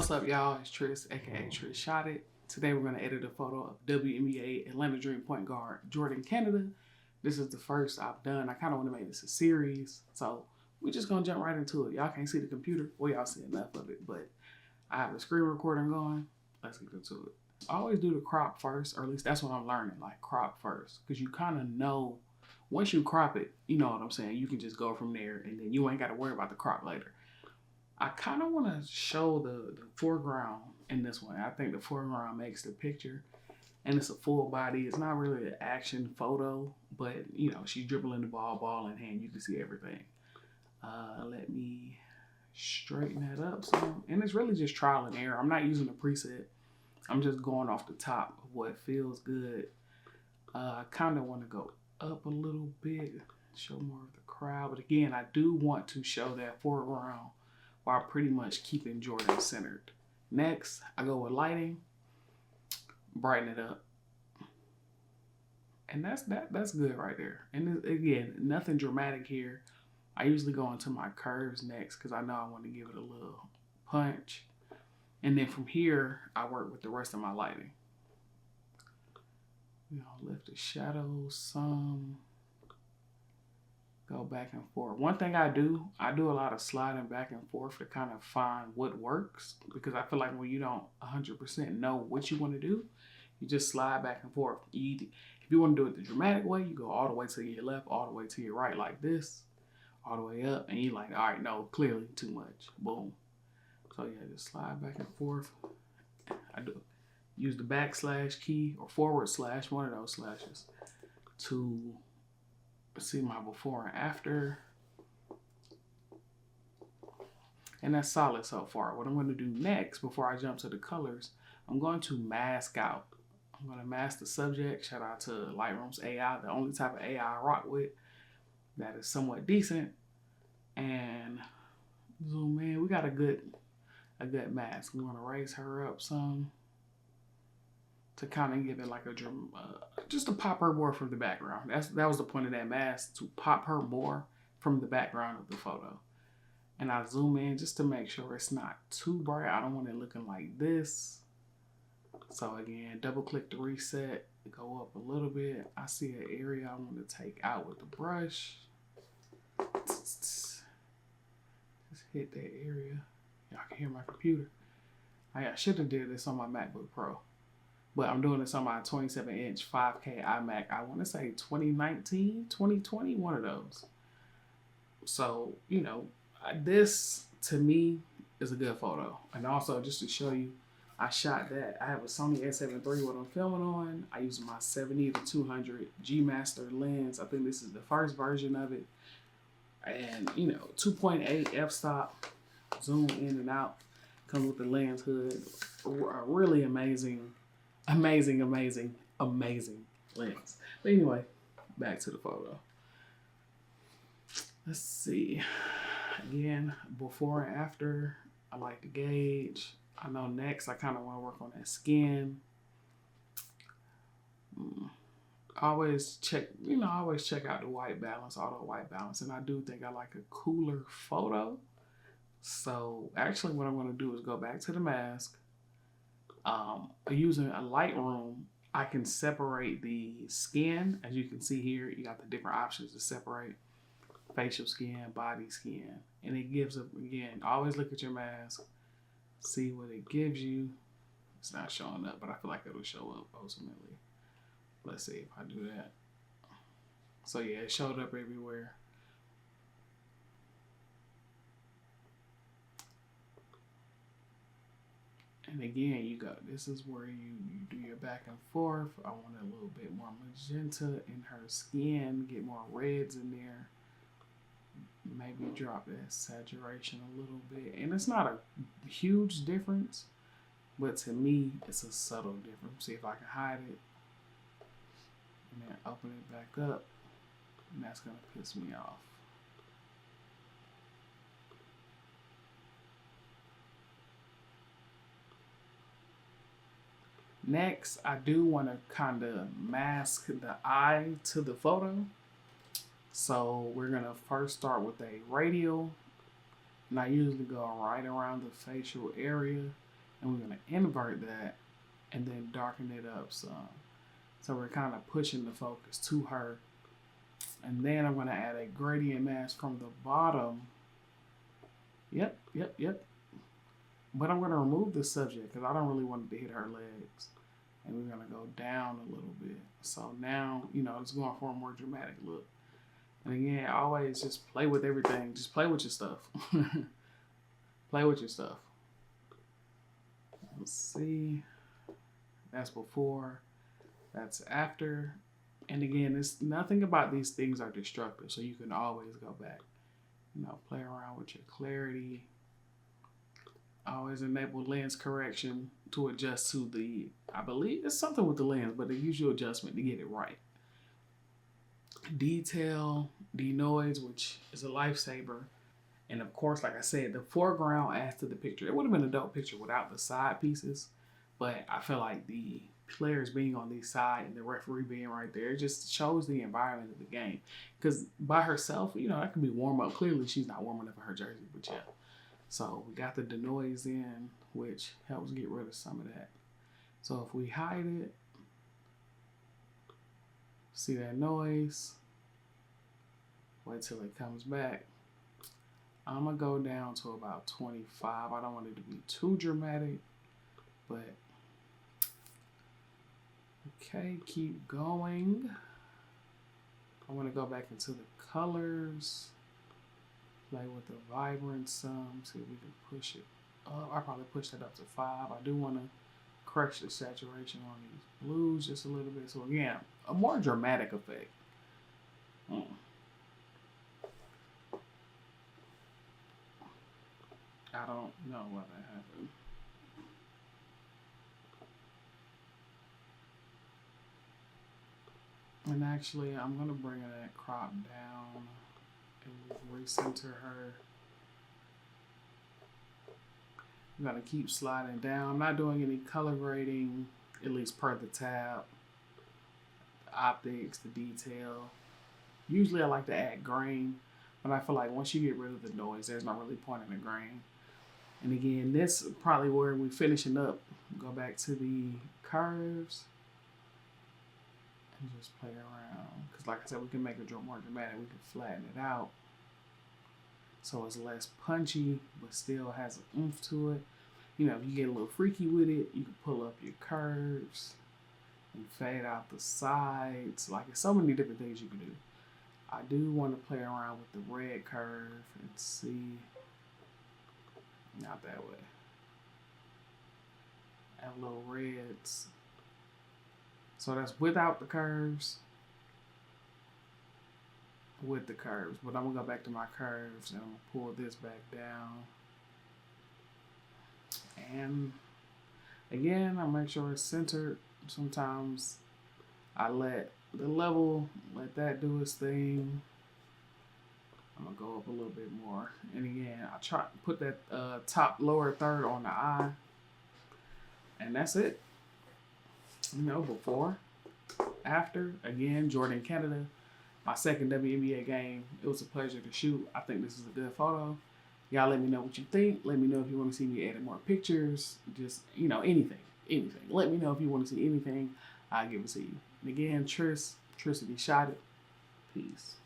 What's up, y'all? It's Tris, aka Tris Shot It. Today we're going to edit a photo of WNBA Atlanta Dream point guard Jordin Canada. This is the first I've done. I kind of want to make this a series, so we're just going to jump right into it. Y'all can't see the computer. Well, y'all see enough of it, but I have the screen recording going. Let's get into it. I always do the crop first, or at least that's what I'm learning, like crop first, because you kind of know, once you crop it, you know what I'm saying, you can just go from there, and then you ain't got to worry about the crop later. I kind of want to show the foreground in this one. I think the foreground makes the picture, and it's a full body. It's not really an action photo, but you know, she's dribbling the ball in hand. You can see everything. Let me straighten that up some. And it's really just trial and error. I'm not using a preset. I'm just going off the top of what feels good. I kind of want to go up a little bit, show more of the crowd. But again, I do want to show that foreground while pretty much keeping Jordin centered. Next, I go with lighting, brighten it up. And that's good right there. And again, nothing dramatic here. I usually go into my curves next because I know I want to give it a little punch. And then from here, I work with the rest of my lighting. You know, lift the shadows some. Go back and forth. One thing I do a lot of sliding back and forth to kind of find what works, because I feel like when you don't 100% know what you want to do, you just slide back and forth. If you want to do it the dramatic way, you go all the way to your left, all the way to your right like this, all the way up, and you're like, all right, no, clearly too much. Boom. So yeah, just slide back and forth. I do use the backslash key or forward slash, one of those slashes, to see my before and after. And that's solid so far. What I'm going to do next, before I jump to the colors, I'm going to mask out. I'm going to mask the subject. Shout out to Lightroom's AI, the only type of AI I rock with that is somewhat decent. And zoom in. We got a good mask. I'm going to raise her up some to kind of give it like a just to pop her more from the background. That was the point of that mask, to pop her more from the background of the photo. And I zoom in just to make sure it's not too bright. I don't want it looking like this. So again, double click to reset, go up a little bit. I see an area I want to take out with the brush. Just hit that area. Y'all can hear my computer. I should have did this on my MacBook Pro. But I'm doing this on my 27-inch 5K iMac. I want to say 2019, 2020, one of those. So, you know, this to me is a good photo. And also, just to show you, I shot that. I have a Sony a7 III what I'm filming on. I use my 70-200 G Master lens. I think this is the first version of it. And, you know, 2.8 f-stop, zoom in and out. Comes with the lens hood. A really amazing lens. But anyway, back to the photo. Let's see. Again, before and after, I like to gauge. I know next I kind of want to work on that skin. I always check out the white balance, auto white balance, and I do think I like a cooler photo. So actually what I'm going to do is go back to the mask. Using a Lightroom, I can separate the skin. As you can see here, you got the different options to separate facial skin, body skin. And it gives up, again, always look at your mask, see what it gives you. It's not showing up, but I feel like it'll show up ultimately. Let's see if I do that. So yeah, it showed up everywhere. And again, this is where you do your back and forth. I want a little bit more magenta in her skin, get more reds in there. Maybe drop that saturation a little bit. And it's not a huge difference, but to me, it's a subtle difference. See if I can hide it. And then open it back up. And that's gonna piss me off. Next, I do want to kind of mask the eye to the photo. So we're going to first start with a radial. And I usually go right around the facial area. and we're going to invert that and then darken it up some. So we're kind of pushing the focus to her. And then I'm going to add a gradient mask from the bottom. Yep. But I'm going to remove the subject because I don't really want it to hit her legs. And we're going to go down a little bit. So now, you know, it's going for a more dramatic look. And again, always just play with everything. Just play with your stuff. Play with your stuff. Let's see. That's before. That's after. And again, it's nothing about these things are destructive. So you can always go back. You know, play around with your clarity. Always enable lens correction to adjust to the, I believe it's something with the lens, but the usual adjustment to get it right. Detail, denoise, which is a lifesaver. And of course, like I said, the foreground adds to the picture. It would have been a dope picture without the side pieces, but I feel like the players being on the side and the referee being right there, it just shows the environment of the game. Because by herself, you know, that could be warm up. Clearly, she's not warming up in her jersey, but yeah. So we got the denoise in, which helps get rid of some of that. So if we hide it, see that noise, wait till it comes back. I'm gonna go down to about 25. I don't want it to be too dramatic, but okay, keep going. I wanna go back into the colors, play with the vibrance some, see if we can push it up. I'll probably push that up to 5. I do wanna correct the saturation on these blues just a little bit. So again, a more dramatic effect. I don't know why that happened. And actually, I'm going to bring that crop down and recenter her. I'm going to keep sliding down. I'm not doing any color grading, at least per the tab. The optics, the detail. Usually I like to add grain, but I feel like once you get rid of the noise, there's not really point in the grain. And again, this is probably where we're finishing up. Go back to the curves and just play around. Because like I said, we can make it more dramatic. We can flatten it out so it's less punchy, but still has an oomph to it. You know, if you get a little freaky with it, you can pull up your curves and fade out the sides. Like, there's so many different things you can do. I do want to play around with the red curve and see. Not that way. Add little reds. So that's without the curves. With the curves. But I'm going to go back to my curves and I'm going to pull this back down. And again, I make sure it's centered. Sometimes I let the level, let that do its thing. I'm gonna go up a little bit more. And again, I try to put that top lower third on the eye. And that's it. You know, before, after, again, Jordin Canada, my second WNBA game. It was a pleasure to shoot. I think this is a good photo. Y'all let me know what you think. Let me know if you want to see me edit more pictures. Just, you know, anything. Let me know if you want to see anything. I'll give it to you. And again, Trissity shot it. Peace.